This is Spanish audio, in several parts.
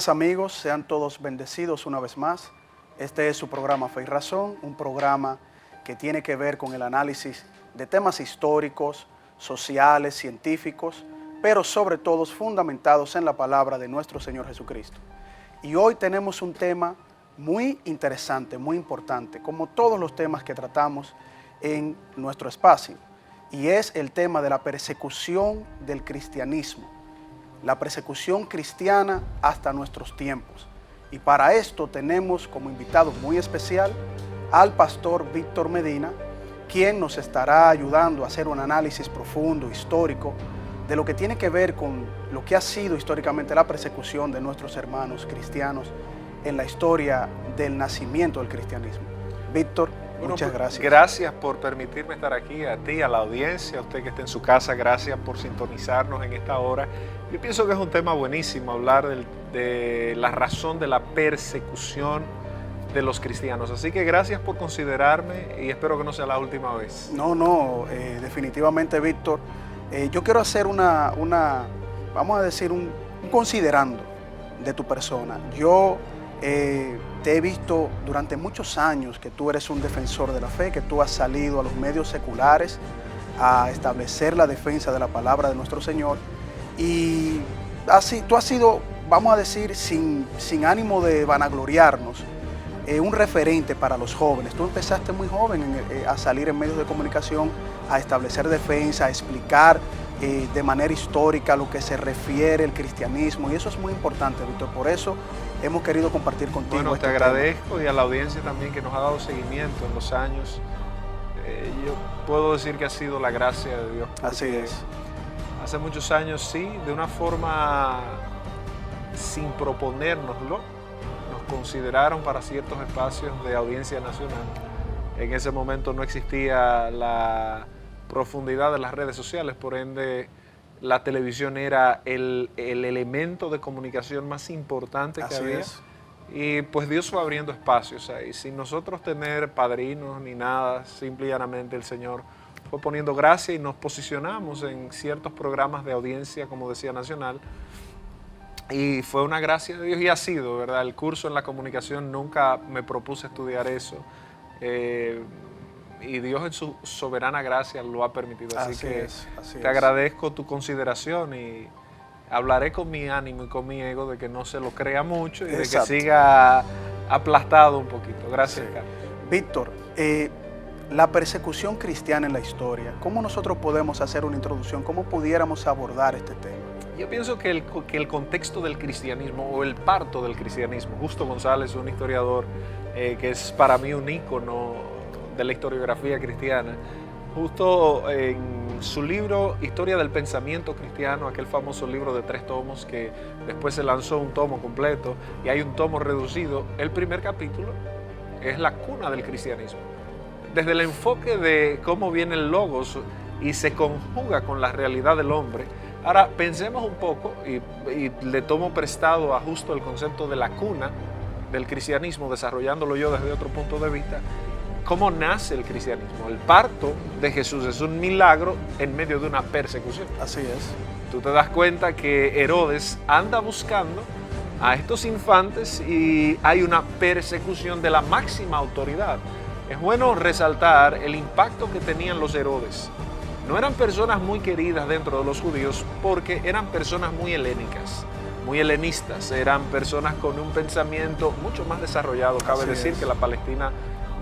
buenas amigos, sean todos bendecidos una vez más. Este es su programa Fe y Razón, un programa que tiene que ver con el análisis de temas históricos, sociales, científicos, pero sobre todo fundamentados en la palabra de nuestro Señor Jesucristo. Y hoy tenemos un tema muy interesante, muy importante, como todos los temas que tratamos en nuestro espacio, y es el tema de la persecución del cristianismo, la persecución cristiana hasta nuestros tiempos. Y para esto tenemos como invitado muy especial al pastor Víctor Medina, quien nos estará ayudando a hacer un análisis profundo, histórico, de lo que tiene que ver con lo que ha sido históricamente la persecución de nuestros hermanos cristianos en la historia del nacimiento del cristianismo. Víctor, muchas gracias. Gracias por permitirme estar aquí, a ti, a la audiencia, a usted que está en su casa, gracias por sintonizarnos en esta hora. Yo pienso que es un tema buenísimo hablar de la razón de la persecución de los cristianos. Así que gracias por considerarme y espero que no sea la última vez. No, definitivamente, Víctor. Yo quiero hacer vamos a decir, un considerando de tu persona. Yo te he visto durante muchos años que tú eres un defensor de la fe, que tú has salido a los medios seculares a establecer la defensa de la palabra de nuestro Señor. Y así, tú has sido, vamos a decir, sin ánimo de vanagloriarnos, un referente para los jóvenes. Tú empezaste muy joven a salir en medios de comunicación, a establecer defensa, a explicar de manera histórica lo que se refiere al cristianismo, y eso es muy importante, Víctor. Por eso hemos querido compartir contigo. Bueno, te agradezco y a la audiencia también que nos ha dado seguimiento en los años. Yo puedo decir que ha sido la gracia de Dios. Así es. Hace muchos años, sí, de una forma sin proponérnoslo, nos consideraron para ciertos espacios de audiencia nacional. En ese momento no existía la profundidad de las redes sociales, por ende la televisión era el elemento de comunicación más importante que había. Es. Y pues Dios fue abriendo espacios ahí, sin nosotros tener padrinos ni nada, simple y llanamente el Señor fue poniendo gracia y nos posicionamos en ciertos programas de audiencia, como decía, nacional. Y fue una gracia de Dios y ha sido, ¿verdad? El curso en la comunicación nunca me propuse estudiar eso. Y Dios en su soberana gracia lo ha permitido. Así que te agradezco tu consideración y hablaré con mi ánimo y con mi ego de que no se lo crea mucho y de que siga aplastado un poquito. Gracias, Carlos. Víctor, la persecución cristiana en la historia, ¿cómo nosotros podemos hacer una introducción? ¿Cómo pudiéramos abordar este tema? Yo pienso que el contexto del cristianismo o el parto del cristianismo, Justo González, un historiador que es para mí un ícono de la historiografía cristiana, justo en su libro Historia del Pensamiento Cristiano, aquel famoso libro de 3 tomos que después se lanzó un tomo completo y hay un tomo reducido, el primer capítulo es la cuna del cristianismo. Desde el enfoque de cómo viene el logos y se conjuga con la realidad del hombre. Ahora, pensemos un poco, y le tomo prestado a Justo el concepto de la cuna del cristianismo, desarrollándolo yo desde otro punto de vista. ¿Cómo nace el cristianismo? El parto de Jesús es un milagro en medio de una persecución. Así es. Tú te das cuenta que Herodes anda buscando a estos infantes y hay una persecución de la máxima autoridad. Es bueno resaltar el impacto que tenían los Herodes. No eran personas muy queridas dentro de los judíos porque eran personas muy helénicas, muy helenistas, eran personas con un pensamiento mucho más desarrollado, cabe decir, que la Palestina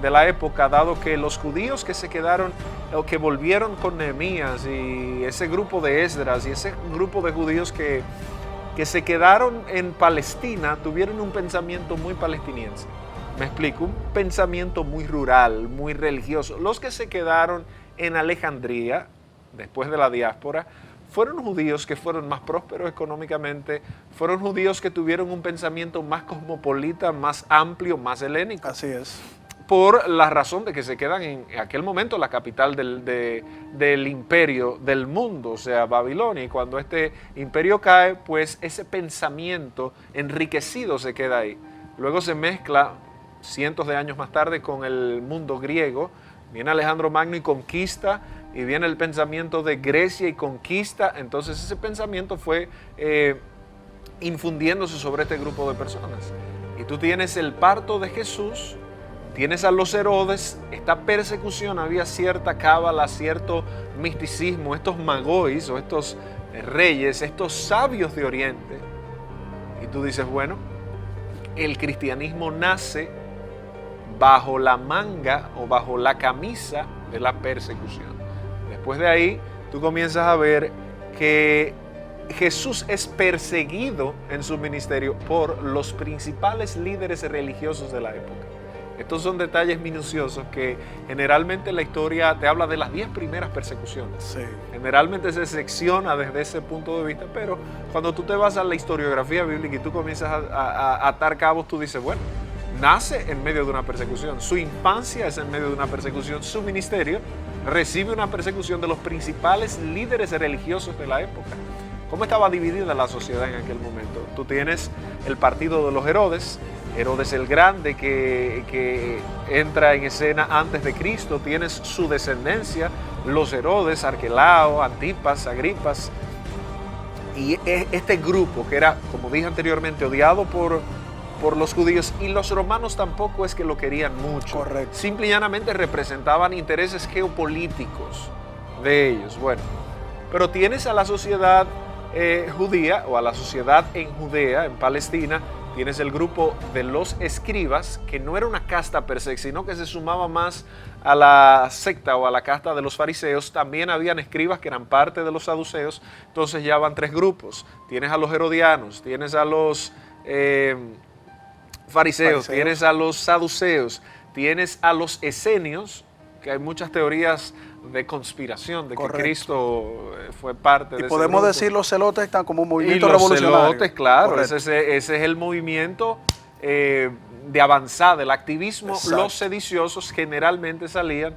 de la época, dado que los judíos que se quedaron o que volvieron con Nehemías y ese grupo de Esdras y ese grupo de judíos que se quedaron en Palestina tuvieron un pensamiento muy palestiniense. Me explico, un pensamiento muy rural, muy religioso. Los que se quedaron en Alejandría, después de la diáspora, fueron judíos que fueron más prósperos económicamente, fueron judíos que tuvieron un pensamiento más cosmopolita, más amplio, más helénico. Así es. Por la razón de que se quedan en aquel momento la capital del imperio del mundo, o sea, Babilonia. Y cuando este imperio cae, pues ese pensamiento enriquecido se queda ahí. Luego se mezcla cientos de años más tarde con el mundo griego. Viene Alejandro Magno y conquista, y viene el pensamiento de Grecia y conquista. Entonces ese pensamiento fue infundiéndose sobre este grupo de personas. Y tú tienes el parto de Jesús, tienes a los Herodes, esta persecución, había cierta cábala, cierto misticismo, estos magois o estos reyes, estos sabios de Oriente. Y tú dices, bueno, el cristianismo nace bajo la manga o bajo la camisa de la persecución. Después de ahí, tú comienzas a ver que Jesús es perseguido en su ministerio por los principales líderes religiosos de la época. Estos son detalles minuciosos que generalmente la historia te habla de las 10 primeras persecuciones. Sí. Generalmente se secciona desde ese punto de vista, pero cuando tú te vas a la historiografía bíblica y tú comienzas a atar cabos, tú dices, bueno, nace en medio de una persecución, su infancia es en medio de una persecución, su ministerio recibe una persecución de los principales líderes religiosos de la época. ¿Cómo estaba dividida la sociedad en aquel momento? Tú tienes el partido de los Herodes, Herodes el Grande que entra en escena antes de Cristo, tienes su descendencia, los Herodes, Arquelao, Antipas, Agripas, y este grupo que era, como dije anteriormente, odiado por los judíos, y los romanos tampoco es que lo querían mucho. Correcto. Simple y llanamente representaban intereses geopolíticos de ellos. Bueno, pero tienes a la sociedad judía o a la sociedad en Judea, en Palestina, tienes el grupo de los escribas, que no era una casta per se, sino que se sumaba más a la secta o a la casta de los fariseos. También habían escribas que eran parte de los saduceos, entonces ya van 3 grupos. Tienes a los herodianos, tienes a los fariseos, tienes a los saduceos, tienes a los esenios, que hay muchas teorías de conspiración, de Correcto. que Cristo fue parte de Y ese podemos grupo. decir los celotes están como un movimiento Y los revolucionario. celotes, claro, Correcto. ese es el movimiento de avanzada, el activismo. Exacto. Los sediciosos generalmente salían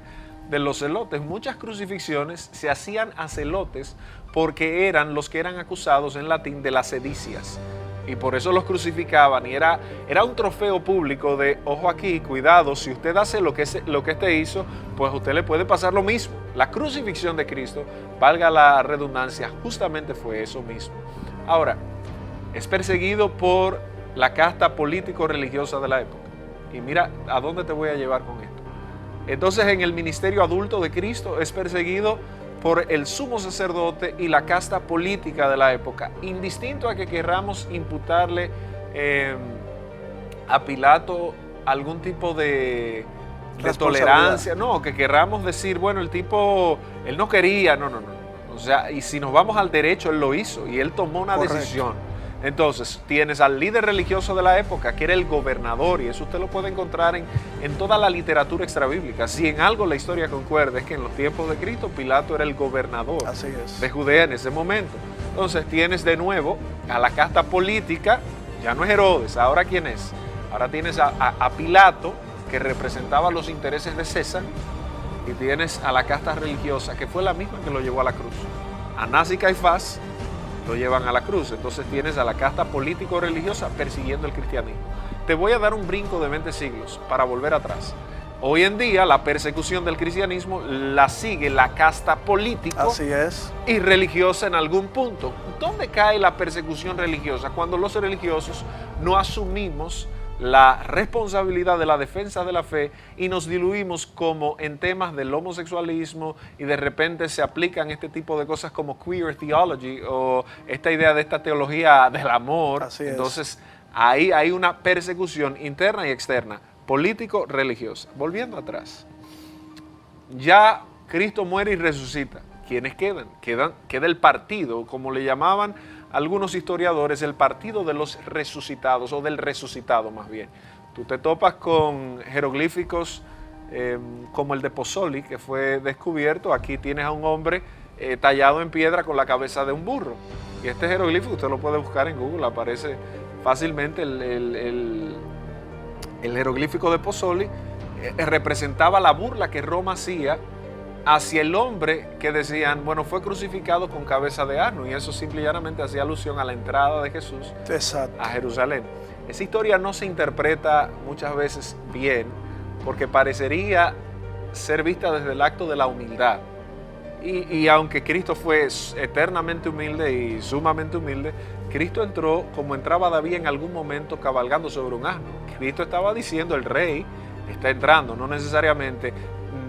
de los celotes. Muchas crucifixiones se hacían a celotes porque eran los que eran acusados en latín de las sedicias. Y por eso los crucificaban, y era un trofeo público de, ojo aquí, cuidado, si usted hace lo que este hizo, pues a usted le puede pasar lo mismo. La crucifixión de Cristo, valga la redundancia, justamente fue eso mismo. Ahora, es perseguido por la casta político-religiosa de la época. Y mira a dónde te voy a llevar con esto. Entonces, en el ministerio adulto de Cristo es perseguido por el sumo sacerdote y la casta política de la época, indistinto a que querramos imputarle a Pilato algún tipo de tolerancia, no, que querramos decir, bueno, el tipo, él no quería, no. O sea, y si nos vamos al derecho, él lo hizo y él tomó una Correcto. decisión. Entonces, tienes al líder religioso de la época, que era el gobernador, y eso usted lo puede encontrar en toda la literatura extrabíblica. Si en algo la historia concuerda, es que en los tiempos de Cristo, Pilato era el gobernador Así es. de Judea en ese momento. Entonces, tienes de nuevo a la casta política, ya no es Herodes, ¿ahora quién es? Ahora tienes a Pilato, que representaba los intereses de César, y tienes a la casta religiosa, que fue la misma que lo llevó a la cruz. Anás y Caifás lo llevan a la cruz. Entonces tienes a la casta político-religiosa persiguiendo el cristianismo. Te voy a dar un brinco de 20 siglos para volver atrás. Hoy en día la persecución del cristianismo la sigue la casta político Así es. y religiosa en algún punto. ¿Dónde cae la persecución religiosa? Cuando los religiosos no asumimos la responsabilidad de la defensa de la fe y nos diluimos como en temas del homosexualismo, y de repente se aplican este tipo de cosas como queer theology o esta idea de esta teología del amor. Así es. Entonces ahí hay una persecución interna y externa, político-religiosa. Volviendo atrás, ya Cristo muere y resucita. ¿Quiénes quedan? Queda el partido, como le llamaban algunos historiadores, el partido de los resucitados, o del resucitado más bien. Tú te topas con jeroglíficos como el de Pozzoli, que fue descubierto. Aquí tienes a un hombre tallado en piedra con la cabeza de un burro. Y este jeroglífico usted lo puede buscar en Google, aparece fácilmente. El jeroglífico de Pozzoli representaba la burla que Roma hacía hacia el hombre que decían, bueno, fue crucificado con cabeza de asno, y eso simple y llanamente hacía alusión a la entrada de Jesús Exacto. a Jerusalén. Esa historia no se interpreta muchas veces bien, porque parecería ser vista desde el acto de la humildad. Y aunque Cristo fue eternamente humilde y sumamente humilde, Cristo entró como entraba David en algún momento cabalgando sobre un asno. Cristo estaba diciendo, el rey está entrando, no necesariamente,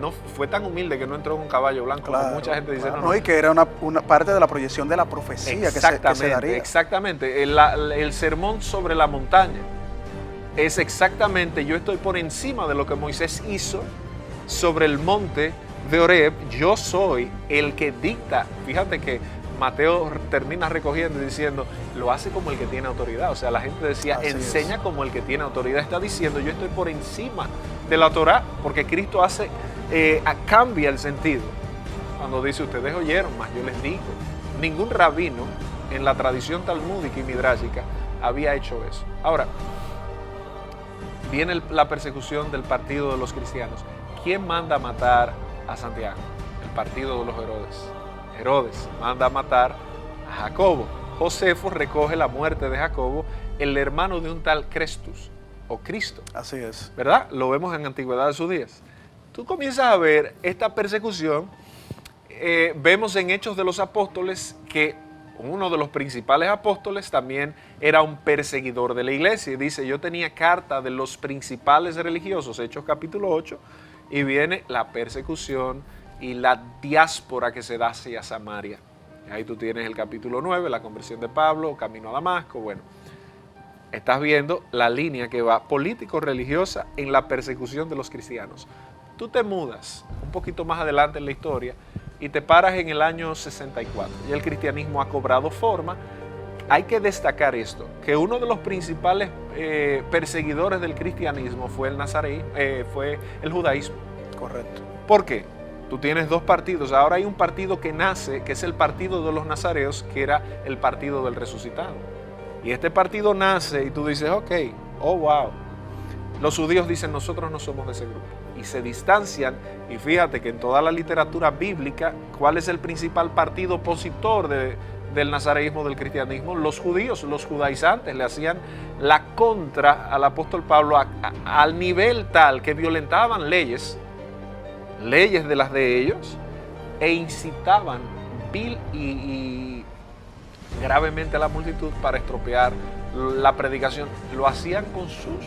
no fue tan humilde que no entró en un caballo blanco, Claro, como mucha gente dice. claro. No, no. Y que era una parte de la proyección de la profecía que se daría. Exactamente. El sermón sobre la montaña es exactamente, yo estoy por encima de lo que Moisés hizo sobre el monte de Horeb, yo soy el que dicta. Fíjate que Mateo termina recogiendo y diciendo, lo hace como el que tiene autoridad. O sea, la gente decía, Así enseña es. como el que tiene autoridad. Está diciendo, yo estoy por encima de la Torá, porque Cristo cambia el sentido. Cuando dice, ustedes oyeron, mas yo les digo. Ningún rabino en la tradición talmúdica y midrásica había hecho eso. Ahora, viene la persecución del partido de los cristianos. ¿Quién manda a matar a Santiago? El partido de los Herodes. Herodes manda a matar a Jacobo. Josefo recoge la muerte de Jacobo, el hermano de un tal Crestus o Cristo. Así es. ¿Verdad? Lo vemos en Antigüedad de sus días. Tú comienzas a ver esta persecución. Vemos en Hechos de los Apóstoles que uno de los principales apóstoles también era un perseguidor de la iglesia. Y dice, yo tenía carta de los principales religiosos, Hechos capítulo 8, y viene la persecución y la diáspora que se da hacia Samaria. Ahí tú tienes el capítulo 9, la conversión de Pablo, camino a Damasco. Bueno, estás viendo la línea que va político-religiosa en la persecución de los cristianos. Tú te mudas un poquito más adelante en la historia y te paras en el año 64. Y el cristianismo ha cobrado forma. Hay que destacar esto, que uno de los principales perseguidores del cristianismo fue fue el judaísmo. Correcto. ¿Por qué? Tú tienes dos partidos. Ahora hay un partido que nace, que es el partido de los nazareos, que era el partido del resucitado. Y este partido nace y tú dices, ok, oh wow. Los judíos dicen, nosotros no somos de ese grupo. Y se distancian. Y fíjate que en toda la literatura bíblica, ¿cuál es el principal partido opositor del nazareísmo, del cristianismo? Los judíos, los judaizantes, le hacían la contra al apóstol Pablo al nivel tal que violentaban leyes de las de ellos, e incitaban vil y gravemente a la multitud para estropear la predicación. Lo hacían con sus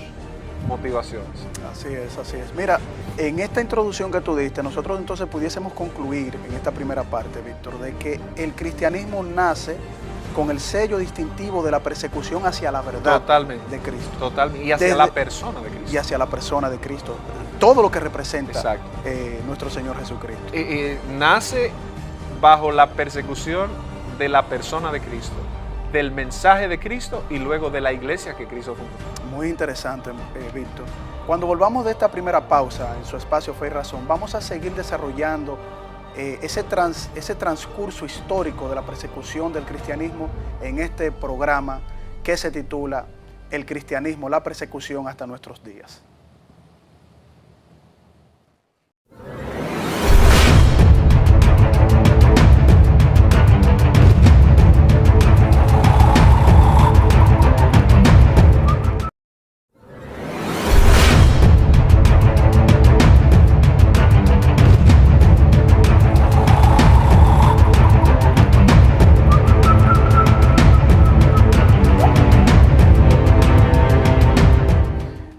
motivaciones. Así es, así es. Mira, en esta introducción que tú diste, nosotros entonces pudiésemos concluir en esta primera parte, Víctor, de que el cristianismo nace con el sello distintivo de la persecución hacia la verdad de Cristo. Totalmente. Y hacia la persona de Cristo. Y hacia la persona de Cristo. Todo lo que representa nuestro Señor Jesucristo. Nace bajo la persecución de la persona de Cristo, del mensaje de Cristo y luego de la iglesia que Cristo fundó. Muy interesante, Víctor. Cuando volvamos de esta primera pausa en su espacio Fe y Razón, vamos a seguir desarrollando ese transcurso histórico de la persecución del cristianismo en este programa que se titula El cristianismo, la persecución hasta nuestros días.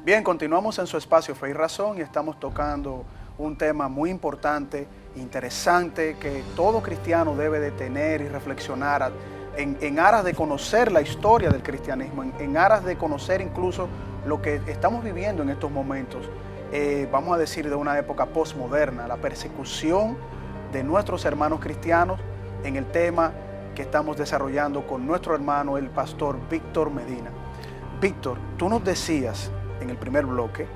Bien, continuamos en su espacio Fe y Razón y estamos tocando un tema muy importante, interesante, que todo cristiano debe de tener y reflexionar en aras de conocer la historia del cristianismo, en aras de conocer incluso lo que estamos viviendo en estos momentos, vamos a decir de una época postmoderna, la persecución de nuestros hermanos cristianos en el tema que estamos desarrollando con nuestro hermano, el pastor Víctor Medina. Víctor, tú nos decías en el primer bloque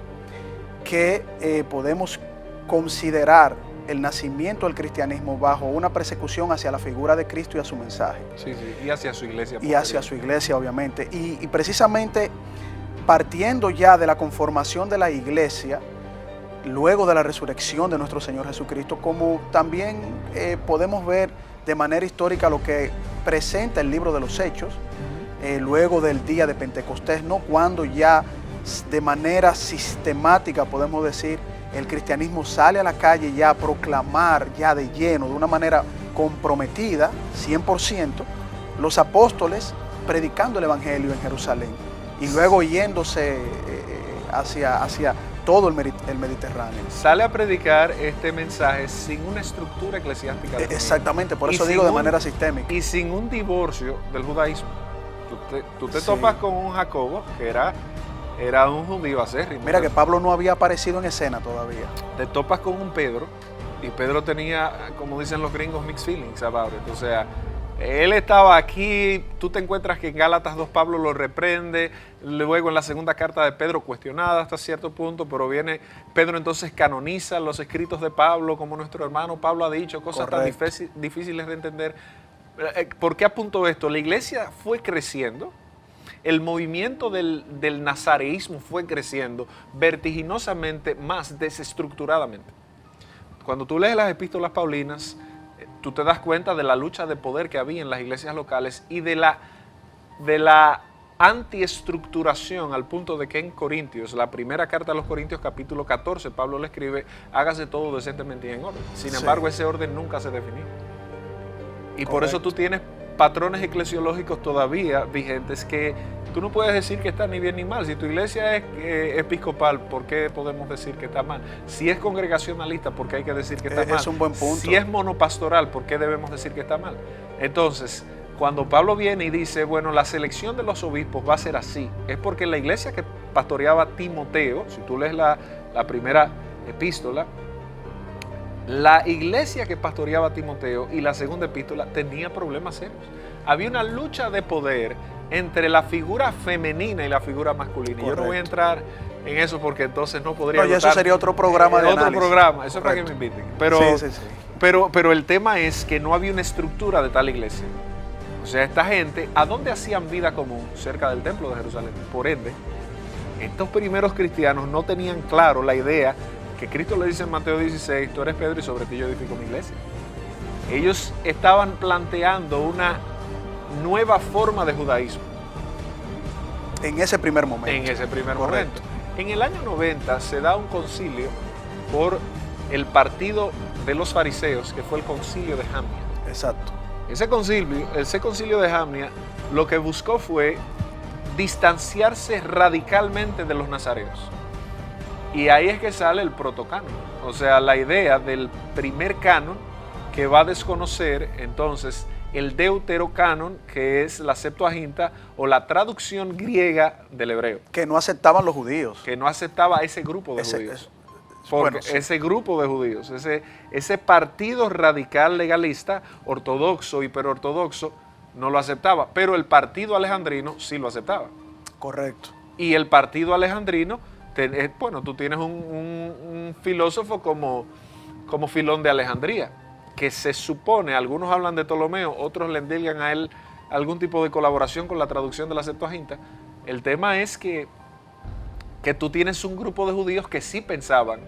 que podemos considerar el nacimiento del cristianismo bajo una persecución hacia la figura de Cristo y a su mensaje. Sí, y hacia su iglesia. Y hacia su iglesia, obviamente. Y precisamente partiendo ya de la conformación de la iglesia, luego de la resurrección de nuestro Señor Jesucristo, como también podemos ver de manera histórica lo que presenta el libro de los Hechos, luego del día de Pentecostés, ¿no? Cuando ya de manera sistemática, podemos decir, el cristianismo sale a la calle ya a proclamar ya de lleno, de una manera comprometida, 100%, los apóstoles predicando el Evangelio en Jerusalén y luego yéndose hacia todo el Mediterráneo. Sale a predicar este mensaje sin una estructura eclesiástica. Exactamente, por eso digo de manera sistémica. Y sin un divorcio del judaísmo. Tú te Sí. topas con un Jacobo que era un judío acérrimo. Mira que Pablo no había aparecido en escena todavía. Te topas con un Pedro, y Pedro tenía, como dicen los gringos, mixed feelings about it. O sea, él estaba aquí, tú te encuentras que en Gálatas 2 Pablo lo reprende, luego en la segunda carta de Pedro cuestionada hasta cierto punto, pero viene Pedro entonces canoniza los escritos de Pablo, como nuestro hermano Pablo ha dicho, cosas tan difíciles de entender. ¿Por qué apunto esto? La iglesia fue creciendo, el movimiento del nazareísmo fue creciendo vertiginosamente, más desestructuradamente. Cuando tú lees las epístolas paulinas, tú te das cuenta de la lucha de poder que había en las iglesias locales y de la antiestructuración, al punto de que en Corintios, la primera carta a los Corintios, capítulo 14, Pablo le escribe: hágase todo decentemente y en orden. Sin embargo, ese orden nunca se definió. Y por eso tú tienes patrones eclesiológicos todavía vigentes que tú no puedes decir que está ni bien ni mal. Si tu iglesia es episcopal, ¿por qué podemos decir que está mal? Si es congregacionalista, ¿por qué hay que decir que está mal? Es un buen punto. Si es monopastoral, ¿por qué debemos decir que está mal? Entonces, cuando Pablo viene y dice, bueno, la selección de los obispos va a ser así, es porque la iglesia que pastoreaba Timoteo, si tú lees la primera epístola, la iglesia que pastoreaba a Timoteo y la segunda epístola tenía problemas serios. Había una lucha de poder entre la figura femenina y la figura masculina. Correcto. Yo no voy a entrar en eso porque entonces no podría... No, y eso sería otro programa de otro análisis. Programa, eso es para que me inviten. Pero, sí. pero el tema es que no había una estructura de tal iglesia. O sea, esta gente, ¿a dónde hacían vida común? Cerca del templo de Jerusalén. Por ende, estos primeros cristianos no tenían claro la idea que Cristo le dice en Mateo 16, tú eres Pedro y sobre ti yo edifico mi iglesia. Ellos estaban planteando una nueva forma de judaísmo. En ese primer momento. En ese primer momento. En el año 90 se da un concilio por el partido de los fariseos, que fue el concilio de Jamnia. Exacto. Ese concilio de Jamnia lo que buscó fue distanciarse radicalmente de los nazareos. Y ahí es que sale el protocanon, o sea, la idea del primer canon que va a desconocer entonces el deuterocanon, que es la Septuaginta o la traducción griega del hebreo. Que no aceptaban los judíos. Que no aceptaba a ese grupo de judíos. Porque bueno, sí. Ese grupo de judíos, ese partido radical legalista, ortodoxo, hiperortodoxo, no lo aceptaba, pero el partido alejandrino sí lo aceptaba. Correcto. Y el partido alejandrino, bueno, tú tienes un filósofo como Filón de Alejandría, que se supone, algunos hablan de Ptolomeo, otros le endilgan a él algún tipo de colaboración con la traducción de la Septuaginta. El tema es que tú tienes un grupo de judíos que sí pensaban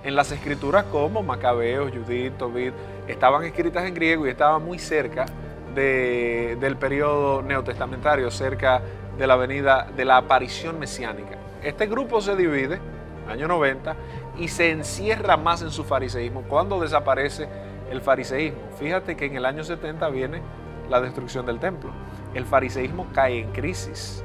en las escrituras como Macabeos, Judith, Tobit, estaban escritas en griego y estaban muy cerca del periodo neotestamentario, cerca de la venida, de la aparición mesiánica. Este grupo se divide, año 90, y se encierra más en su fariseísmo. ¿Cuándo desaparece el fariseísmo? Fíjate que en el año 70 viene la destrucción del templo. El fariseísmo cae en crisis.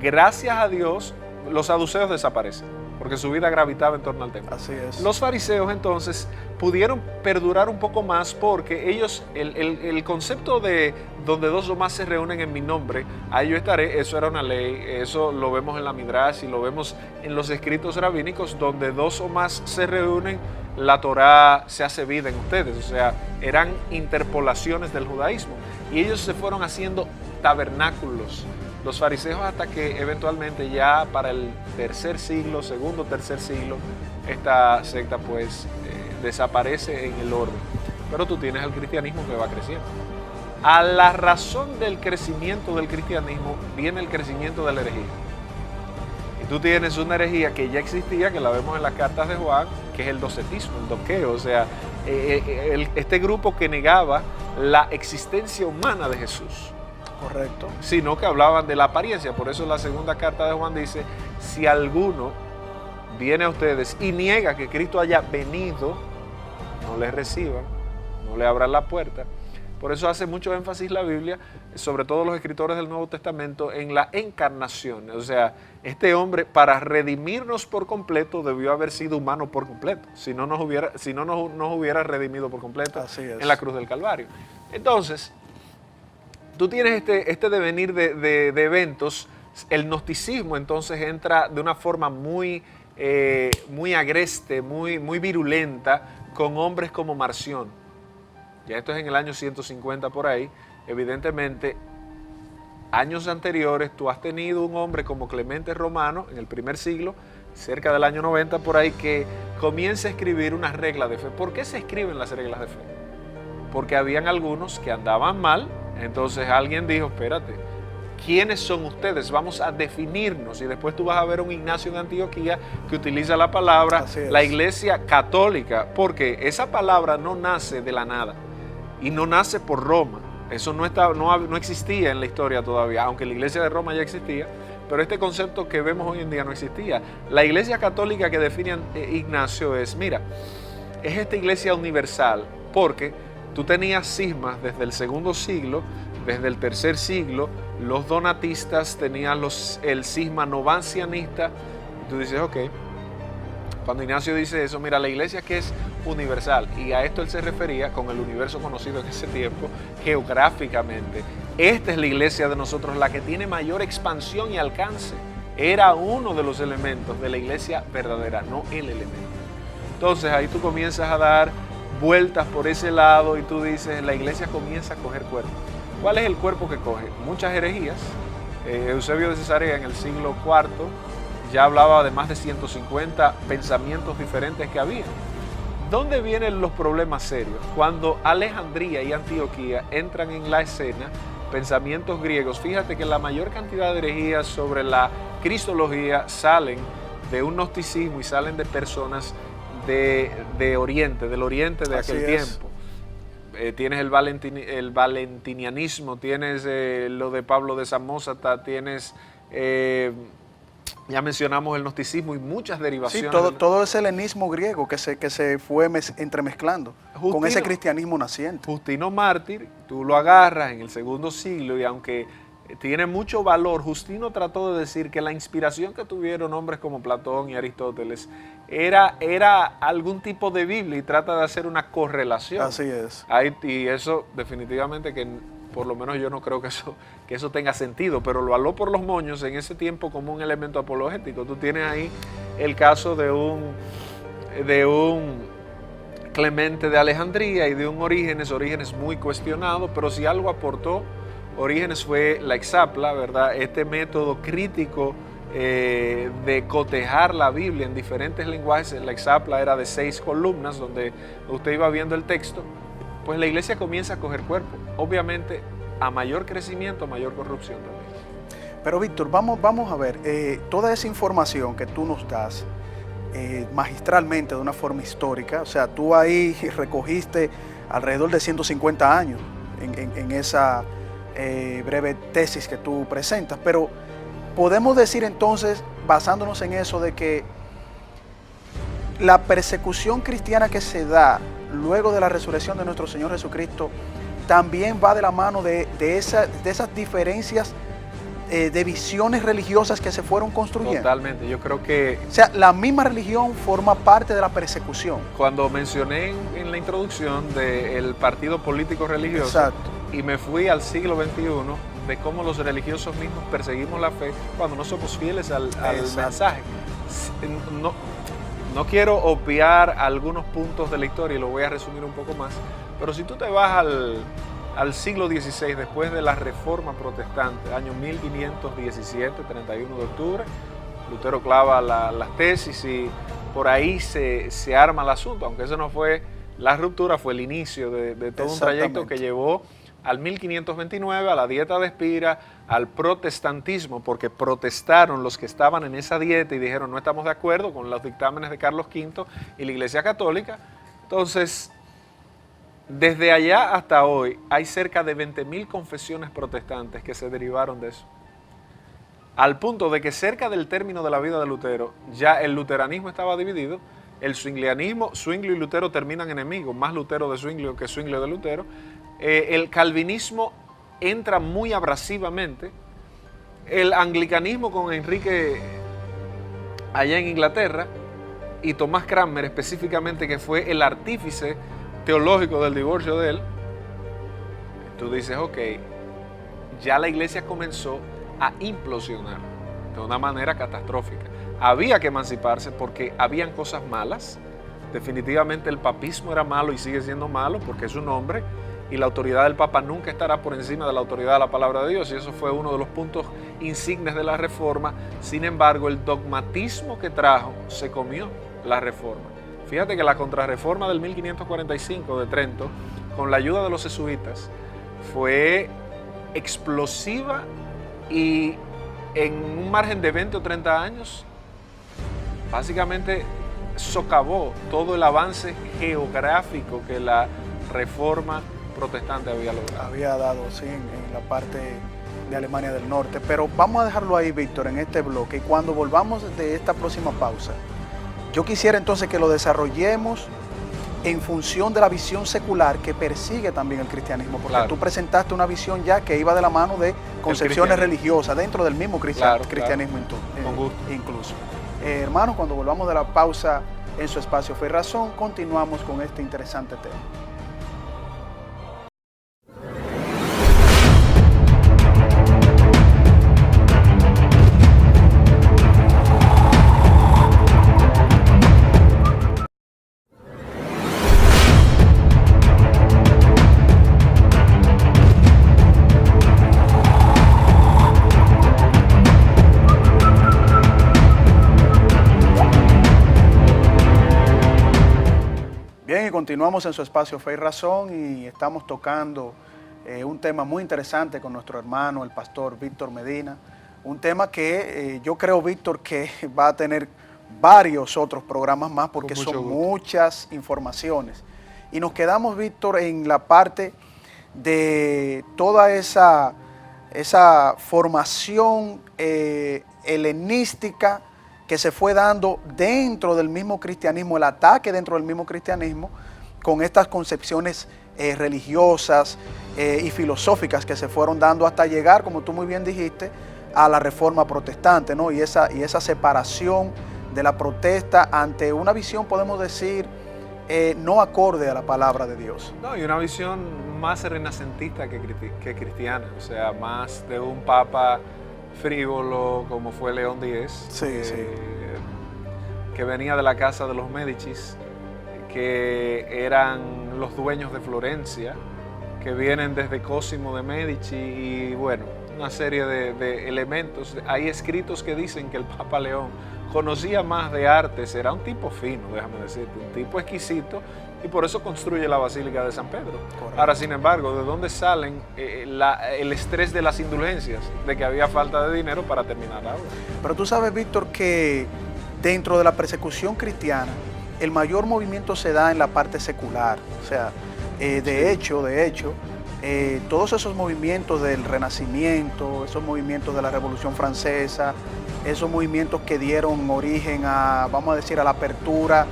Gracias a Dios, los saduceos desaparecen, porque su vida gravitaba en torno al templo. Así es. Los fariseos entonces pudieron perdurar un poco más porque ellos, el concepto de donde dos o más se reúnen en mi nombre, ahí yo estaré, eso era una ley, eso lo vemos en la Midrash y lo vemos en los escritos rabínicos, donde dos o más se reúnen, la Torá se hace vida en ustedes, o sea, eran interpolaciones del judaísmo y ellos se fueron haciendo tabernáculos. Los fariseos, hasta que eventualmente ya para el segundo, tercer siglo, esta secta pues desaparece en el orden. Pero tú tienes el cristianismo que va creciendo. A la razón del crecimiento del cristianismo viene el crecimiento de la herejía. Y tú tienes una herejía que ya existía, que la vemos en las cartas de Juan, que es el docetismo, el doqueo, o sea, este grupo que negaba la existencia humana de Jesús. Correcto. Sino que hablaban de la apariencia. Por eso la segunda carta de Juan dice, si alguno viene a ustedes y niega que Cristo haya venido, no le reciban, no le abran la puerta, Por eso hace mucho énfasis la Biblia, sobre todo los escritores del Nuevo Testamento, en la encarnación. O sea, este hombre, para redimirnos por completo, debió haber sido humano por completo. Si no nos hubiera redimido por completo en la cruz del Calvario. Entonces, tú tienes este devenir de eventos. El gnosticismo entonces entra de una forma muy agreste, muy virulenta, con hombres como Marción. Ya esto es en el año 150 por ahí. Evidentemente, años anteriores tú has tenido un hombre como Clemente Romano en el primer siglo, cerca del año 90 por ahí, que comienza a escribir unas reglas de fe. ¿Por qué se escriben las reglas de fe? Porque habían algunos que andaban mal. Entonces alguien dijo, espérate, ¿quiénes son ustedes? Vamos a definirnos. Y después tú vas a ver un Ignacio de Antioquía que utiliza la palabra la Iglesia Católica, porque esa palabra no nace de la nada y no nace por Roma. Eso no existía en la historia todavía, aunque la Iglesia de Roma ya existía, pero este concepto que vemos hoy en día no existía. La Iglesia Católica que define Ignacio es, mira, es esta Iglesia universal, porque tú tenías cismas desde el segundo siglo, desde el tercer siglo, los donatistas tenían el cisma novancianista, y tú dices, ok, cuando Ignacio dice eso, mira, la iglesia que es universal, y a esto él se refería con el universo conocido en ese tiempo, geográficamente. Esta es la iglesia de nosotros, la que tiene mayor expansión y alcance. Era uno de los elementos de la iglesia verdadera, no el elemento. Entonces ahí tú comienzas a dar vueltas por ese lado y tú dices, la iglesia comienza a coger cuerpo. ¿Cuál es el cuerpo que coge? Muchas herejías. Eusebio de Cesarea en el siglo IV ya hablaba de más de 150 pensamientos diferentes que había. ¿Dónde vienen los problemas serios? Cuando Alejandría y Antioquía entran en la escena, pensamientos griegos. Fíjate que la mayor cantidad de herejías sobre la cristología salen de un gnosticismo y salen de personas de Oriente, del Oriente de aquel tiempo. Tienes el valentinianismo, tienes lo de Pablo de Samosata, tienes, ya mencionamos el gnosticismo y muchas derivaciones. Sí, todo ese helenismo griego que se fue entremezclando con ese cristianismo naciente. Justino Mártir, tú lo agarras en el segundo siglo y aunque tiene mucho valor, Justino trató de decir que la inspiración que tuvieron hombres como Platón y Aristóteles era algún tipo de Biblia y trata de hacer una correlación. Así es. Y eso definitivamente que por lo menos yo no creo que eso tenga sentido, pero lo habló por los moños en ese tiempo como un elemento apologético. Tú tienes ahí el caso de un Clemente de Alejandría y de un Orígenes muy cuestionado, pero si algo aportó Orígenes fue la exapla, ¿verdad? Este método crítico de cotejar la Biblia en diferentes lenguajes. La exapla era de 6 columnas donde usted iba viendo el texto. Pues la iglesia comienza a coger cuerpo. Obviamente, a mayor crecimiento, mayor corrupción también. Pero Víctor, vamos a ver, toda esa información que tú nos das magistralmente de una forma histórica, o sea, tú ahí recogiste alrededor de 150 años en esa breve tesis que tú presentas, pero podemos decir entonces, basándonos en eso, de que la persecución cristiana que se da luego de la resurrección de nuestro Señor Jesucristo también va de la mano de esas diferencias de visiones religiosas que se fueron construyendo. Totalmente, yo creo que... O sea, la misma religión forma parte de la persecución. Cuando mencioné en la introducción del partido político religioso, exacto, y me fui al siglo XXI, de cómo los religiosos mismos perseguimos la fe cuando no somos fieles al mensaje. No quiero obviar algunos puntos de la historia y lo voy a resumir un poco más, pero si tú te vas al siglo XVI, después de la Reforma Protestante, año 1517, 31 de octubre, Lutero clava las tesis y por ahí se arma el asunto, aunque eso no fue la ruptura, fue el inicio de todo un trayecto que llevó al 1529, a la dieta de Spira, al protestantismo, porque protestaron los que estaban en esa dieta y dijeron no estamos de acuerdo con los dictámenes de Carlos V y la Iglesia Católica. Entonces, desde allá hasta hoy hay cerca de 20.000 confesiones protestantes que se derivaron de eso. Al punto de que cerca del término de la vida de Lutero, ya el luteranismo estaba dividido, el zwinglianismo, Zwinglio y Lutero terminan enemigos, más Lutero de Zwinglio que Zwinglio de Lutero. El calvinismo entra muy abrasivamente. El anglicanismo con Enrique allá en Inglaterra y Tomás Cranmer específicamente, que fue el artífice teológico del divorcio de él, tú dices, ok, ya la iglesia comenzó a implosionar de una manera catastrófica. Había que emanciparse porque habían cosas malas. Definitivamente el papismo era malo y sigue siendo malo porque es un hombre, y la autoridad del Papa nunca estará por encima de la autoridad de la palabra de Dios, y eso fue uno de los puntos insignes de la Reforma. Sin embargo, el dogmatismo que trajo se comió la Reforma. Fíjate que la Contrarreforma del 1545 de Trento, con la ayuda de los jesuitas, fue explosiva y en un margen de 20 o 30 años, básicamente socavó todo el avance geográfico que la Reforma protestante había logrado. Había dado, sí, en la parte de Alemania del Norte. Pero vamos a dejarlo ahí, Víctor, en este bloque. Y cuando volvamos de esta próxima pausa, yo quisiera entonces que lo desarrollemos en función de la visión secular que persigue también el cristianismo, porque claro, tú presentaste una visión ya que iba de la mano de concepciones religiosas dentro del mismo cristianismo incluso. Hermanos, cuando volvamos de la pausa en su espacio Fe y Razón, continuamos con este interesante tema. Bien, y continuamos en su espacio Fe y Razón y estamos tocando un tema muy interesante con nuestro hermano, el pastor Víctor Medina. Un tema que yo creo, Víctor, que va a tener varios otros programas más porque son muchas informaciones. Y nos quedamos, Víctor, en la parte de toda esa formación helenística que se fue dando dentro del mismo cristianismo, el ataque dentro del mismo cristianismo, con estas concepciones religiosas y filosóficas que se fueron dando hasta llegar, como tú muy bien dijiste, a la Reforma protestante, ¿no? Y esa separación de la protesta ante una visión, podemos decir, no acorde a la palabra de Dios. No, y una visión más renacentista que cristiana, o sea, más de un papa frívolo como fue León X, que venía de la casa de los Médicis, que eran los dueños de Florencia, que vienen desde Cosimo de Medici y bueno, una serie de elementos. Hay escritos que dicen que el Papa León conocía más de artes, era un tipo fino, déjame decirte, un tipo exquisito, y por eso construye la Basílica de San Pedro. Correcto. Ahora, sin embargo, ¿de dónde salen el estrés de las indulgencias? De que había falta de dinero para terminar la obra. Pero tú sabes, Víctor, que dentro de la persecución cristiana, el mayor movimiento se da en la parte secular. O sea, de hecho, todos esos movimientos del Renacimiento, esos movimientos de la Revolución Francesa, esos movimientos que dieron origen a, vamos a decir, a la apertura,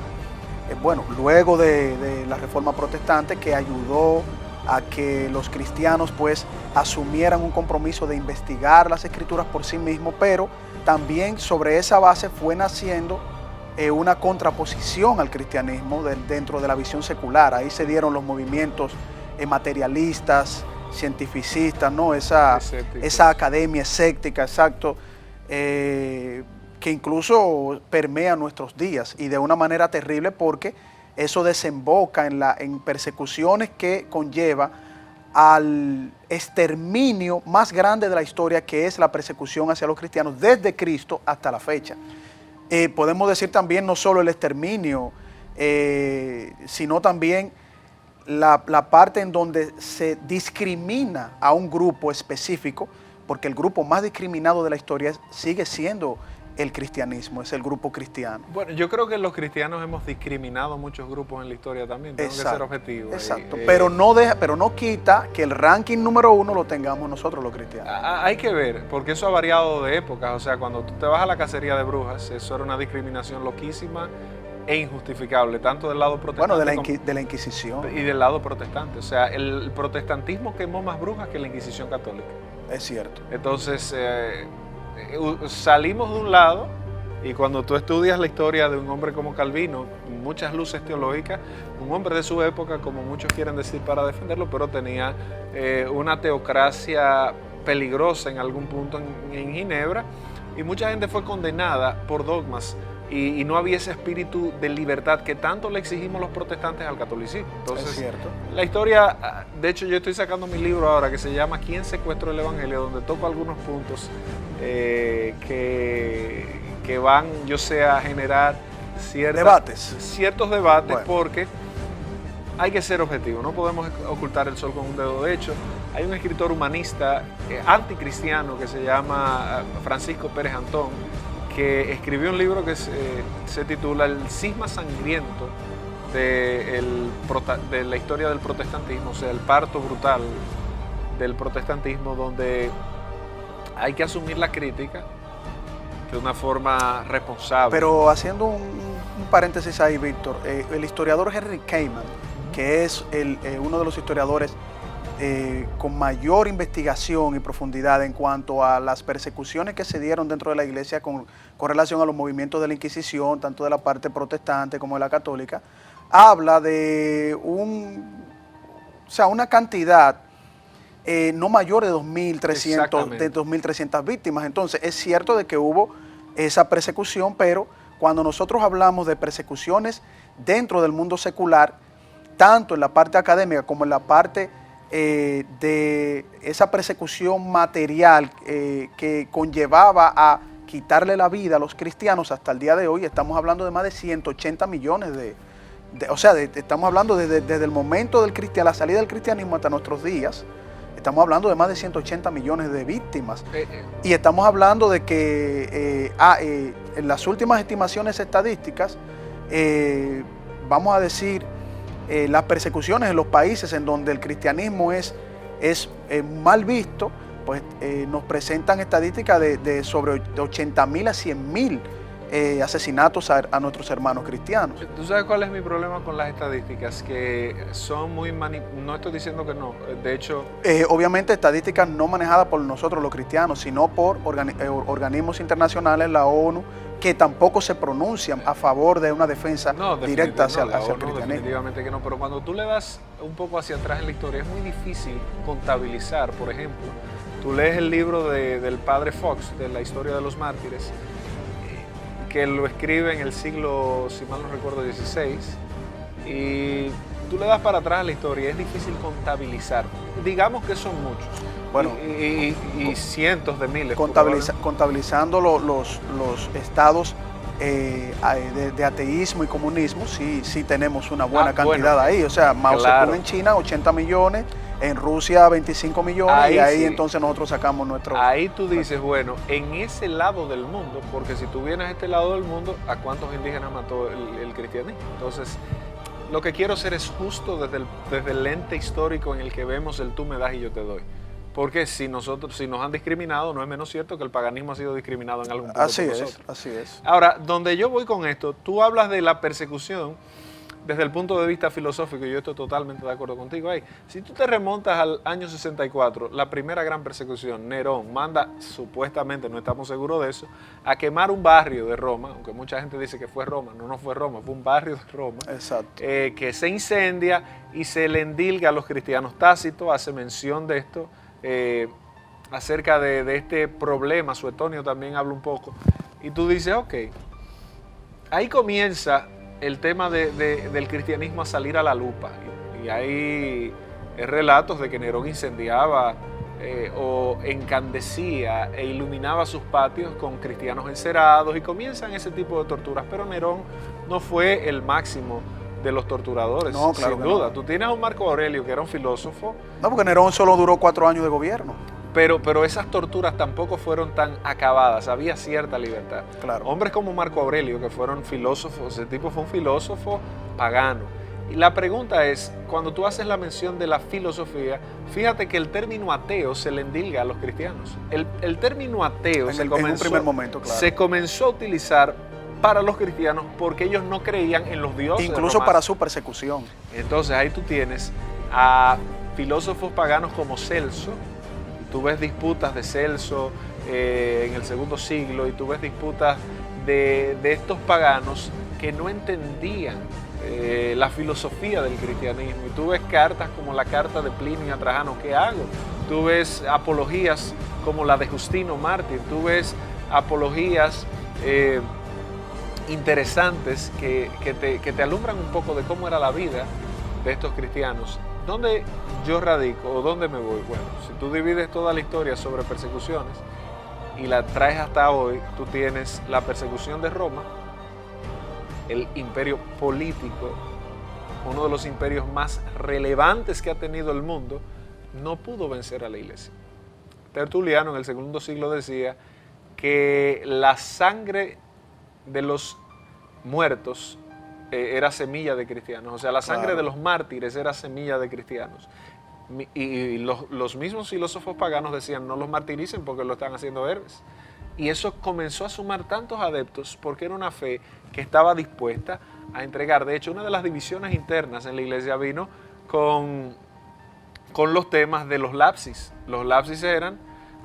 bueno, luego de la Reforma Protestante, que ayudó a que los cristianos pues asumieran un compromiso de investigar las Escrituras por sí mismos, pero también sobre esa base fue naciendo una contraposición al cristianismo dentro de la visión secular. Ahí se dieron los movimientos materialistas, cientificistas, ¿no? Esa academia escéptica, exacto, que incluso permea nuestros días y de una manera terrible, porque eso desemboca en persecuciones que conlleva al exterminio más grande de la historia, que es la persecución hacia los cristianos desde Cristo hasta la fecha. Podemos decir también no solo el exterminio, sino también la parte en donde se discrimina a un grupo específico, porque el grupo más discriminado de la historia sigue siendo el cristianismo, es el grupo cristiano. Bueno, yo creo que los cristianos hemos discriminado muchos grupos en la historia también, tengo que ser objetivo. Exacto, pero no quita que el ranking número 1 lo tengamos nosotros los cristianos. Hay que ver, porque eso ha variado de épocas, o sea, cuando tú te vas a la cacería de brujas, eso era una discriminación loquísima e injustificable, tanto del lado protestante Bueno, de la Inquisición. y del lado protestante. O sea, el protestantismo quemó más brujas que la Inquisición católica. Es cierto. Entonces, salimos de un lado, y cuando tú estudias la historia de un hombre como Calvino, muchas luces teológicas, un hombre de su época, como muchos quieren decir para defenderlo, pero tenía una teocracia peligrosa en algún punto en Ginebra, y mucha gente fue condenada por dogmas, y no había ese espíritu de libertad que tanto le exigimos los protestantes al catolicismo. Entonces, es cierto. La historia, de hecho yo estoy sacando mi libro ahora que se llama ¿Quién secuestró el Evangelio?, donde toco algunos puntos que van, yo sé, a generar ciertos debates, bueno, porque hay que ser objetivo, no podemos ocultar el sol con un dedo. De hecho, hay un escritor humanista anticristiano que se llama Francisco Pérez Antón, que escribió un libro que se titula El cisma sangriento de la historia del protestantismo, o sea, el parto brutal del protestantismo, donde hay que asumir la crítica de una forma responsable. Pero haciendo un paréntesis ahí, Víctor, el historiador Henry Kamen, que es uno de los historiadores con mayor investigación y profundidad en cuanto a las persecuciones que se dieron dentro de la iglesia con relación a los movimientos de la Inquisición, tanto de la parte protestante como de la católica, habla de una cantidad no mayor de 2.300 víctimas. Entonces, es cierto de que hubo esa persecución, pero cuando nosotros hablamos de persecuciones dentro del mundo secular, tanto en la parte académica como en la parte de esa persecución material que conllevaba a quitarle la vida a los cristianos hasta el día de hoy, estamos hablando de más de 180 millones estamos hablando desde el momento la salida del cristianismo hasta nuestros días, estamos hablando de más de 180 millones de víctimas. Y estamos hablando de que en las últimas estimaciones estadísticas, vamos a decir, las persecuciones en los países en donde el cristianismo es mal visto, pues nos presentan estadísticas de sobre 80.000 a 100.000 asesinatos a nuestros hermanos cristianos. ¿Tú sabes cuál es mi problema con las estadísticas? Que son muy no estoy diciendo que no, de hecho... obviamente estadísticas no manejadas por nosotros los cristianos, sino por organismos internacionales, la ONU, que tampoco se pronuncian a favor de una defensa directa hacia el cristianismo. Definitivamente que no, pero cuando tú le das un poco hacia atrás en la historia, es muy difícil contabilizar. Por ejemplo, tú lees el libro del padre Fox, de la historia de los mártires, que lo escribe en el siglo, si mal no recuerdo, XVI, y tú le das para atrás a la historia, es difícil contabilizar. Digamos que son muchos. Bueno, y cientos de miles. Contabilizando los estados de ateísmo y comunismo, sí tenemos una buena cantidad ahí. O sea, Mao Zedong en China, 80 millones, en Rusia 25 millones, y ahí sí, entonces nosotros sacamos nuestro... Ahí tú dices, bueno, en ese lado del mundo, porque si tú vienes a este lado del mundo, ¿a cuántos indígenas mató el cristianismo? Entonces, lo que quiero ser es justo desde el lente histórico en el que vemos el tú me das y yo te doy. Porque si nos han discriminado, no es menos cierto que el paganismo ha sido discriminado en algún punto. Así es. Ahora, donde yo voy con esto, tú hablas de la persecución desde el punto de vista filosófico, y yo estoy totalmente de acuerdo contigo ahí. Si tú te remontas al año 64, la primera gran persecución, Nerón manda, supuestamente, no estamos seguros de eso, a quemar un barrio de Roma, aunque mucha gente dice que fue Roma, no fue Roma, fue un barrio de Roma. Exacto. Que se incendia y se le endilga a los cristianos. Tácito hace mención de esto, acerca de este problema. Suetonio también habla un poco, y tú dices, ok, ahí comienza el tema del cristianismo a salir a la lupa, y hay relatos de que Nerón incendiaba o encandecía e iluminaba sus patios con cristianos encerados, y comienzan ese tipo de torturas. Pero Nerón no fue el máximo de los torturadores, no, claro, sin duda. No. Tú tienes a un Marco Aurelio, que era un filósofo. No, porque Nerón solo duró 4 años de gobierno. Pero esas torturas tampoco fueron tan acabadas, había cierta libertad. Claro. Hombres como Marco Aurelio, que fueron filósofos, ese tipo fue un filósofo pagano. Y la pregunta es, cuando tú haces la mención de la filosofía, fíjate que el término ateo se le endilga a los cristianos. El término ateo en un primer momento, claro, se comenzó a utilizar para los cristianos porque ellos no creían en los dioses Incluso romanos. para su persecución. Entonces ahí tú tienes a filósofos paganos como Celso, y tú ves disputas de Celso en el segundo siglo, y tú ves disputas de estos paganos que no entendían la filosofía del cristianismo, y tú ves cartas como la carta de Plinio a Trajano, ¿qué hago? Tú ves apologías como la de Justino Mártir, tú ves apologías interesantes que te alumbran un poco de cómo era la vida de estos cristianos. ¿Dónde yo radico o dónde me voy? Bueno, si tú divides toda la historia sobre persecuciones y la traes hasta hoy, tú tienes la persecución de Roma, el imperio político, uno de los imperios más relevantes que ha tenido el mundo, no pudo vencer a la iglesia. Tertuliano en el segundo siglo decía que la sangre de los muertos era semilla de cristianos, o sea, la sangre de los mártires era semilla de cristianos. Y los mismos filósofos paganos decían, no los martiricen porque lo están haciendo héroes. Y eso comenzó a sumar tantos adeptos porque era una fe que estaba dispuesta a entregar. De hecho, una de las divisiones internas en la iglesia vino con los temas de los lapsis. Los lapsis eran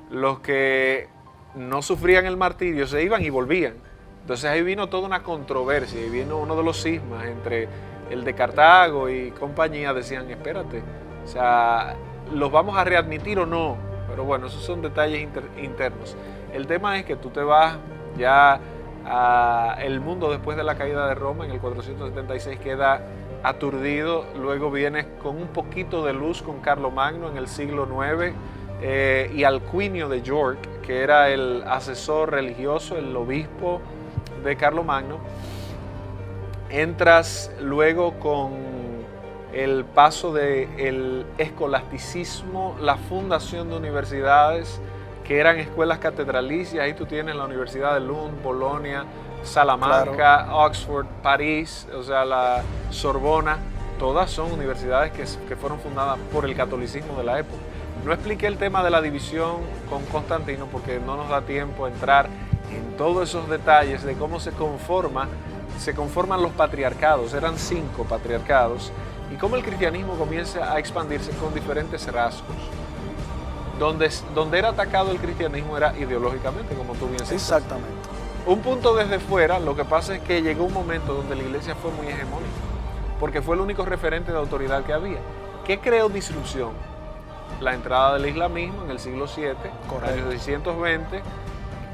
los que no sufrían el martirio, se iban y volvían. Entonces ahí vino toda una controversia y vino uno de los cismas entre el de Cartago y compañía. Decían, espérate, o sea, ¿los vamos a readmitir o no? Pero bueno, esos son detalles internos. El tema es que tú te vas ya a el mundo después de la caída de Roma en el 476 queda aturdido, luego vienes con un poquito de luz con Carlomagno en el siglo IX y Alcuinio de York, que era el asesor religioso, el obispo de Carlomagno. Entras luego con el paso del escolasticismo, la fundación de universidades que eran escuelas catedralicias. Ahí tú tienes la Universidad de Lund, Bolonia, Salamanca, claro, Oxford, París, o sea, la Sorbona. Todas son universidades que fueron fundadas por el catolicismo de la época. No expliqué el tema de la división con Constantino porque no nos da tiempo a entrar en todos esos detalles de cómo se conforman los patriarcados. Eran 5 patriarcados y cómo el cristianismo comienza a expandirse con diferentes rasgos. Donde era atacado el cristianismo era ideológicamente, como tú bien dices. Exactamente. Un punto desde fuera, lo que pasa es que llegó un momento donde la iglesia fue muy hegemónica, porque fue el único referente de autoridad que había. ¿Qué creó disrupción? La entrada del islamismo en el siglo VII, en el 620,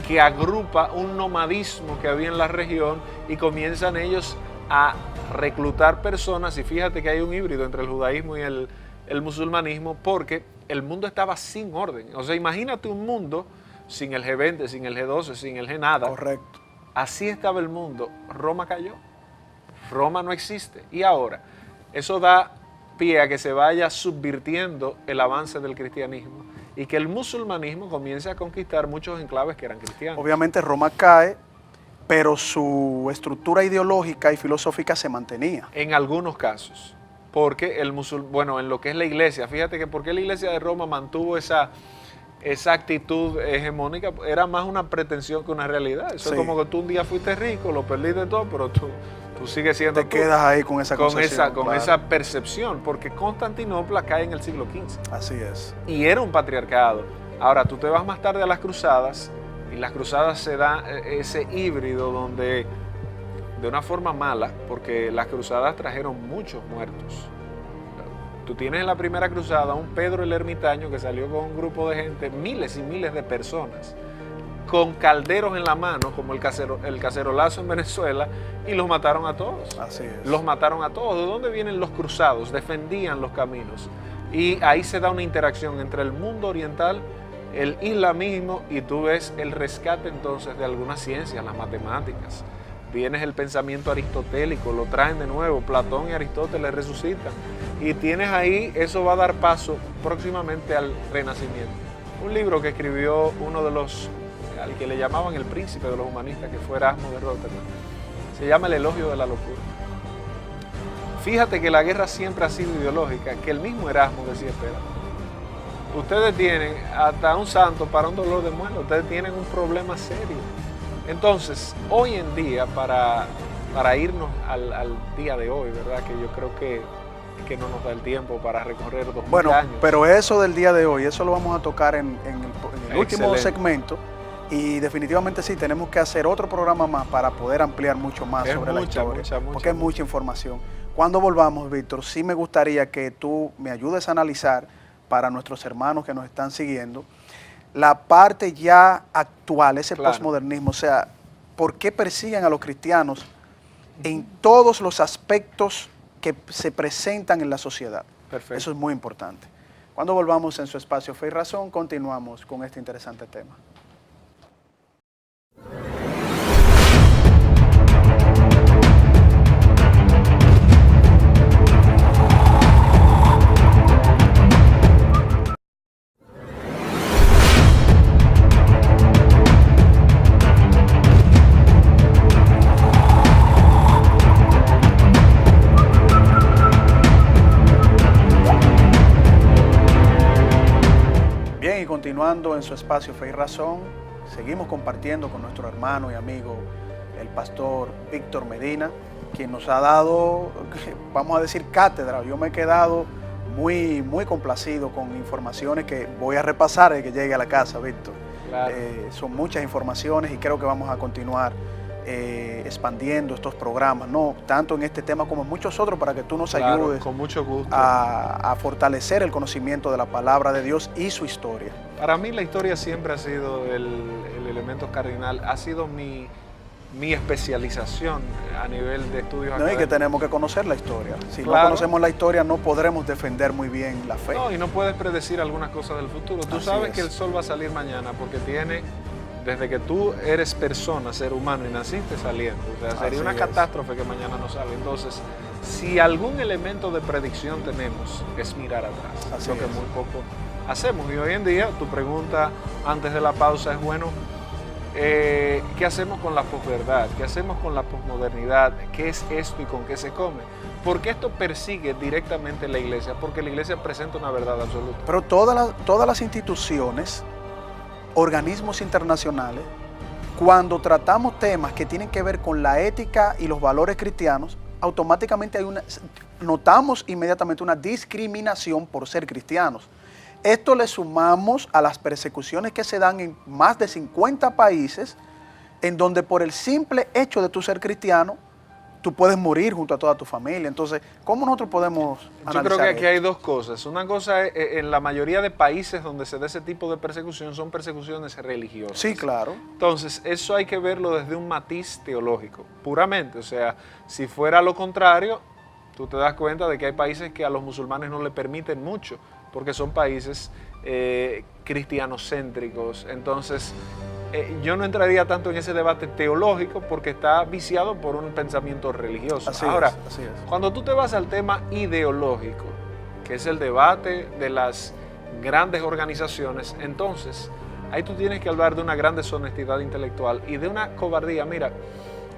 que agrupa un nomadismo que había en la región y comienzan ellos a reclutar personas. Y fíjate que hay un híbrido entre el judaísmo y el musulmanismo, porque el mundo estaba sin orden. O sea, imagínate un mundo sin el G20, sin el G12, sin el G nada. Correcto. Así estaba el mundo. Roma cayó. Roma no existe. Y ahora, eso da pie a que se vaya subvirtiendo el avance del cristianismo y que el musulmanismo comience a conquistar muchos enclaves que eran cristianos. Obviamente Roma cae, pero su estructura ideológica y filosófica se mantenía. En algunos casos. Porque en lo que es la iglesia, fíjate que porque la iglesia de Roma mantuvo esa actitud hegemónica, era más una pretensión que una realidad. Eso sí. Es como que tú un día fuiste rico, lo perdiste todo, pero tú sigues siendo... Te quedas ahí con esa concepción. Con esa percepción, porque Constantinopla cae en el siglo XV. Así es. Y era un patriarcado. Ahora, tú te vas más tarde a las cruzadas, y las cruzadas se da ese híbrido donde... de una forma mala, porque las cruzadas trajeron muchos muertos. Tú tienes en la primera cruzada un Pedro el Ermitaño que salió con un grupo de gente, miles y miles de personas, con calderos en la mano, como el cacerolazo en Venezuela, y los mataron a todos. Así es. Los mataron a todos. ¿De dónde vienen los cruzados? Defendían los caminos. Y ahí se da una interacción entre el mundo oriental, el islamismo, y tú ves el rescate entonces de algunas ciencias, las matemáticas. Tienes el pensamiento aristotélico, lo traen de nuevo, Platón y Aristóteles resucitan. Y tienes ahí, eso va a dar paso próximamente al Renacimiento. Un libro que escribió uno de los, al que le llamaban el príncipe de los humanistas, que fue Erasmo de Rotterdam. Se llama El elogio de la locura. Fíjate que la guerra siempre ha sido ideológica, que el mismo Erasmo decía, espera, ustedes tienen hasta un santo para un dolor de muela, ustedes tienen un problema serio. Entonces, hoy en día, para irnos al día de hoy, ¿verdad? Que yo creo que no nos da el tiempo para recorrer 2000 Bueno, años. pero eso del día de hoy, eso lo vamos a tocar en el último Excelente. segmento. Y definitivamente sí, tenemos que hacer otro programa más para poder ampliar mucho más Es sobre la mucha, historia. mucha, porque es mucha información. Cuando volvamos, Víctor, sí me gustaría que tú me ayudes a analizar para nuestros hermanos que nos están siguiendo la parte ya actual, ese Claro. posmodernismo. O sea, ¿por qué persiguen a los cristianos en todos los aspectos que se presentan en la sociedad? Perfecto. Eso es muy importante. Cuando volvamos en su espacio Fe y Razón, continuamos con este interesante tema. Bien, y continuando en su espacio Fe y Razón, seguimos compartiendo con nuestro hermano y amigo, el pastor Víctor Medina, quien nos ha dado, vamos a decir, cátedra. Yo me he quedado muy complacido con informaciones que voy a repasar de que llegue a la casa, Víctor. Claro. Son muchas informaciones y creo que vamos a continuar expandiendo estos programas, no tanto en este tema como en muchos otros, para que tú nos Claro, ayudes con mucho gusto. a fortalecer el conocimiento de la palabra de Dios y su historia. Para mí la historia siempre ha sido el elemento cardinal, ha sido mi especialización a nivel de estudios No, y que académicos. tenemos que conocer la historia. Si no Claro. conocemos la historia, no podremos defender muy bien la fe. No, y no puedes predecir algunas cosas del futuro. Tú Así sabes es. que el sol va a salir mañana porque tiene, desde que tú eres persona, ser humano y naciste saliendo. O sea, sería Así una es. catástrofe que mañana no sale. Entonces, si algún elemento de predicción tenemos, es mirar atrás. Así lo que es. muy poco hacemos. Y hoy en día, tu pregunta antes de la pausa es, bueno, ¿qué hacemos con la posverdad? ¿Qué hacemos con la posmodernidad? ¿Qué es esto y con qué se come? Porque esto persigue directamente la iglesia, porque la iglesia presenta una verdad absoluta. Pero todas las instituciones, organismos internacionales, cuando tratamos temas que tienen que ver con la ética y los valores cristianos, automáticamente notamos inmediatamente una discriminación por ser cristianos. Esto le sumamos a las persecuciones que se dan en más de 50 países, en donde por el simple hecho de tu ser cristiano, tú puedes morir junto a toda tu familia. Entonces, ¿cómo nosotros podemos analizar Yo creo que aquí esto? hay dos cosas. Una cosa es, en la mayoría de países donde se da ese tipo de persecución, son persecuciones religiosas. Sí, claro. Entonces, eso hay que verlo desde un matiz teológico, puramente. O sea, si fuera lo contrario, tú te das cuenta de que hay países que a los musulmanes no le permiten mucho, porque son países cristianocéntricos. Entonces, yo no entraría tanto en ese debate teológico porque está viciado por un pensamiento religioso. Así Ahora, es, así es. cuando tú te vas al tema ideológico, que es el debate de las grandes organizaciones, entonces ahí tú tienes que hablar de una gran deshonestidad intelectual y de una cobardía, mira,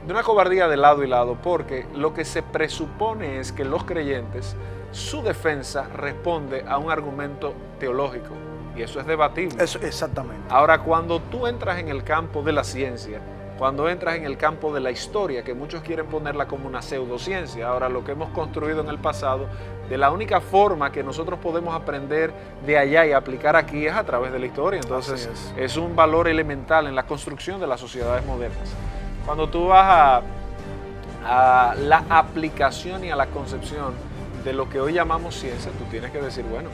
de una cobardía de lado y lado, porque lo que se presupone es que los creyentes, su defensa responde a un argumento teológico, y eso es debatible. Eso, exactamente. Ahora, cuando tú entras en el campo de la ciencia, cuando entras en el campo de la historia, que muchos quieren ponerla como una pseudociencia, ahora lo que hemos construido en el pasado, de la única forma que nosotros podemos aprender de allá y aplicar aquí es a través de la historia. Entonces, es un valor elemental en la construcción de las sociedades modernas. Cuando tú vas a la aplicación y a la concepción de lo que hoy llamamos ciencia, tú tienes que decir, bueno,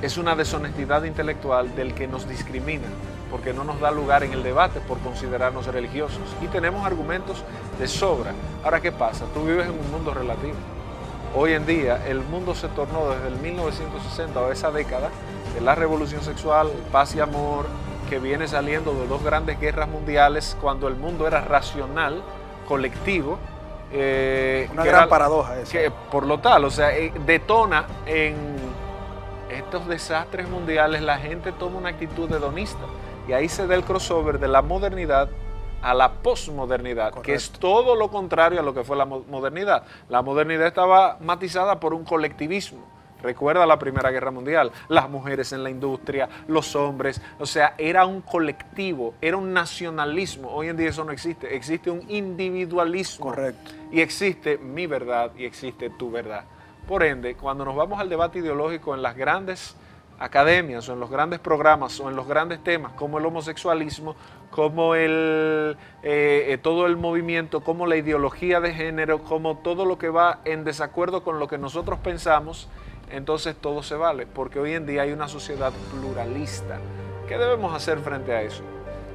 es una deshonestidad intelectual del que nos discrimina, porque no nos da lugar en el debate por considerarnos religiosos. Y tenemos argumentos de sobra. Ahora, ¿qué pasa? Tú vives en un mundo relativo. Hoy en día, el mundo se tornó desde el 1960 o esa década de la revolución sexual, paz y amor, que viene saliendo de dos grandes guerras mundiales, cuando el mundo era racional, colectivo. Una gran paradoja esa. Que, por lo tal, o sea, detona en estos desastres mundiales, la gente toma una actitud hedonista y ahí se da el crossover de la modernidad a la posmodernidad, correcto, que es todo lo contrario a lo que fue la modernidad. La modernidad estaba matizada por un colectivismo, Recuerda la Primera Guerra Mundial, las mujeres en la industria, los hombres, o sea, era un colectivo, era un nacionalismo. Hoy en día eso no existe, existe un individualismo. Correcto. Y existe mi verdad y existe tu verdad. Por ende, cuando nos vamos al debate ideológico en las grandes academias o en los grandes programas o en los grandes temas como el homosexualismo, como todo el movimiento, como la ideología de género, como todo lo que va en desacuerdo con lo que nosotros pensamos, entonces todo se vale, porque hoy en día hay una sociedad pluralista. ¿Qué debemos hacer frente a eso?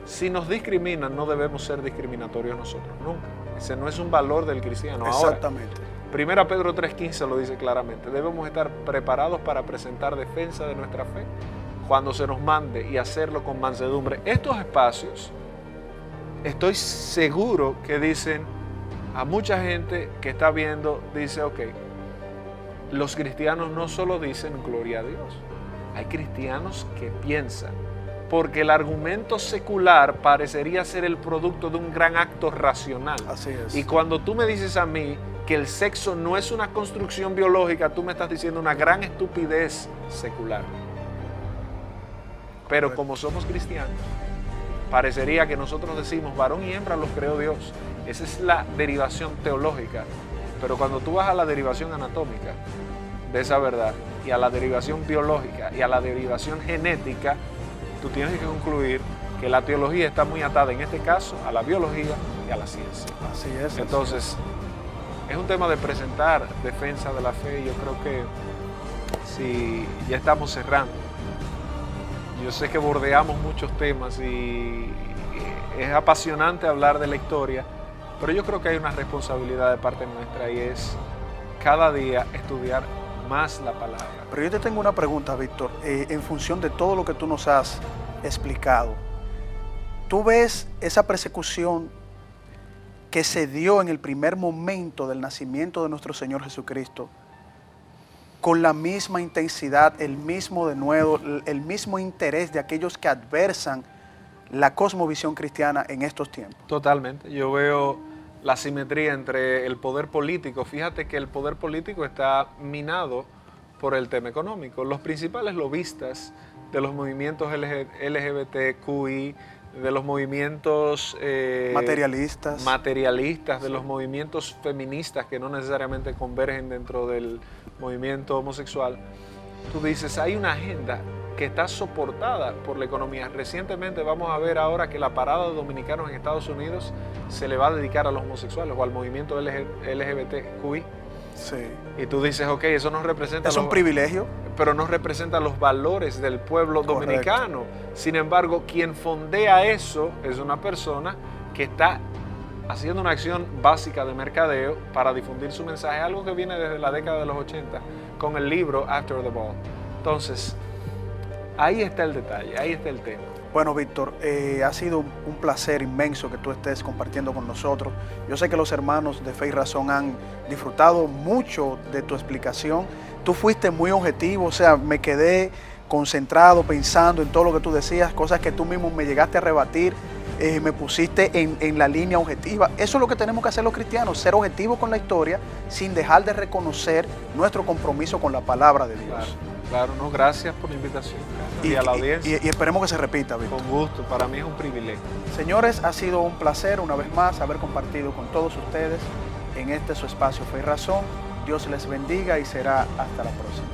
Si nos discriminan, no debemos ser discriminatorios nosotros, nunca. Ese no es un valor del cristiano. Exactamente. Ahora, Primera Pedro 3:15 lo dice claramente. Debemos estar preparados para presentar defensa de nuestra fe cuando se nos mande y hacerlo con mansedumbre. Estos espacios, estoy seguro que dicen a mucha gente que está viendo, dice, ok, los cristianos no solo dicen gloria a Dios, hay cristianos que piensan, porque el argumento secular parecería ser el producto de un gran acto racional. Así es. Y cuando tú me dices a mí que el sexo no es una construcción biológica, tú me estás diciendo una gran estupidez secular. Pero como somos cristianos, parecería que nosotros decimos varón y hembra los creó Dios. Esa es la derivación teológica. Pero cuando tú vas a la derivación anatómica de esa verdad, y a la derivación biológica, y a la derivación genética, tú tienes que concluir que la teología está muy atada, en este caso, a la biología y a la ciencia. Así es. Entonces, es un tema de presentar defensa de la fe. Yo creo que si ya estamos cerrando, yo sé que bordeamos muchos temas y es apasionante hablar de la historia, pero yo creo que hay una responsabilidad de parte nuestra y es cada día estudiar más la palabra. Pero yo te tengo una pregunta, Víctor, en función de todo lo que tú nos has explicado. ¿Tú ves esa persecución que se dio en el primer momento del nacimiento de nuestro Señor Jesucristo con la misma intensidad, el mismo denuedo, el mismo interés de aquellos que adversan la cosmovisión cristiana en estos tiempos? Totalmente. Yo veo la simetría entre el poder político. Fíjate que el poder político está minado por el tema económico. Los principales lobistas de los movimientos LGBTQI, de los movimientos materialistas, de los movimientos feministas que no necesariamente convergen dentro del movimiento homosexual, tú dices, hay una agenda que está soportada por la economía. Recientemente vamos a ver ahora que la parada de dominicanos en Estados Unidos se le va a dedicar a los homosexuales o al movimiento LGBTQI. Sí. Y tú dices, ok, eso no representa... Es un privilegio. Pero no representa los valores del pueblo Correcto. dominicano. Sin embargo, quien fondea eso es una persona que está haciendo una acción básica de mercadeo para difundir su mensaje, algo que viene desde la década de los 80 con el libro After the Ball. Entonces, ahí está el detalle, ahí está el tema. Bueno, Víctor, ha sido un placer inmenso que tú estés compartiendo con nosotros. Yo sé que los hermanos de Fe y Razón han disfrutado mucho de tu explicación. Tú fuiste muy objetivo, o sea, me quedé concentrado pensando en todo lo que tú decías, cosas que tú mismo me llegaste a rebatir, me pusiste en la línea objetiva. Eso es lo que tenemos que hacer los cristianos, ser objetivos con la historia sin dejar de reconocer nuestro compromiso con la palabra de Dios. Claro, no, gracias por la invitación y a la audiencia. Y esperemos que se repita, Víctor. Con gusto, para mí es un privilegio. Señores, ha sido un placer una vez más haber compartido con todos ustedes en este su espacio Fe y Razón. Dios les bendiga y será hasta la próxima.